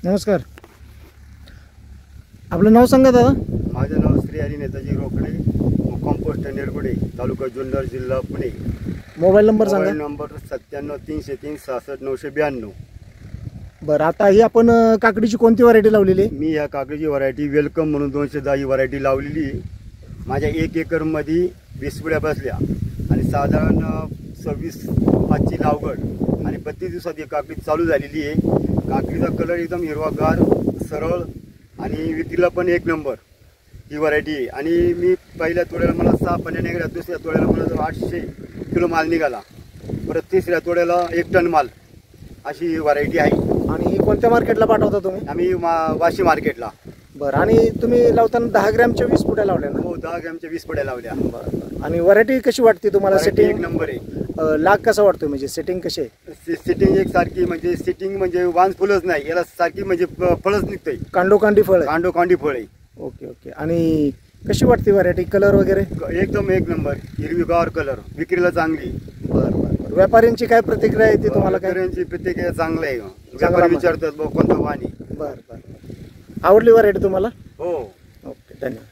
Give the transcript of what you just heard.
नमस्कार. आपलं नाव सांगा दादा. माझं नाव श्री हरी नेताजी रोकडे, मुक्काम पोस्ट निरगुडे, तालुका जुन्नर, जिल्हा पुणे. मोबाईल नंबर सांगा. Mobile number 97-303-6692. बरं, आता ही आपण काकडीची कोणती व्हरायटी लावलेली आहे? मी या काकडीची व्हरायटी वेलकम म्हणून 210 ही व्हरायटी लावलेली आहे. माझ्या 1 एकरमध्ये 20 पुड्या बसल्या आणि साधारण 26-5ची लागवड आणि 32 दिवसात ही काकडी चालू झालेली आहे. काकडीचा कलर एकदम हिरवागार, सरळ आणि विक्रीला पण 1 नंबर ही व्हरायटी आहे. आणि मी पहिल्या तोड्याला मला 6 पन्या निघाल्या, दुसऱ्या तोड्याला मला 800 किलो माल निघाला, परत तिसऱ्या तोड्याला 1 टन माल, अशी ही व्हरायटी आहे. आणि कोणत्या मार्केटला पाठवता तुम्ही? आम्ही वाशी मार्केटला. बरं, आणि तुम्ही लावताना 10 ग्रॅमच्या 20 पुड्या लावल्या ना? हो, 10 ग्रॅमच्या 20 पुड्या लावल्या. बरं. आणि व्हरायटी कशी वाटते तुम्हाला? सेटिंग 1 नंबर आहे. लाग कसा वाटतो, म्हणजे सेटिंग कशी आहे? सिटिंग एक सारखी, म्हणजे सिटिंग म्हणजे वांस फुलच नाही, याला सारखी म्हणजे फळच निघतंय, कांडोकांडी फळ आहे. कांडोकांडी फळ आहे. Okay okay. आणि कशी वाटते व्हरायटी? कलर वगैरे एकदम 1 नंबर, हिरवीगार कलर, विक्रीला चांगली. बरं बरं. व्यापाऱ्यांची काय प्रतिक्रिया आहे ती तुम्हाला? काय व्यापाऱ्यांची प्रतिक्रिया चांगली आहे. व्यापारी विचारतात कोणतं वाणी. बरं बरं. आवडली व्हरायटी तुम्हाला? हो. ओके, धन्यवाद.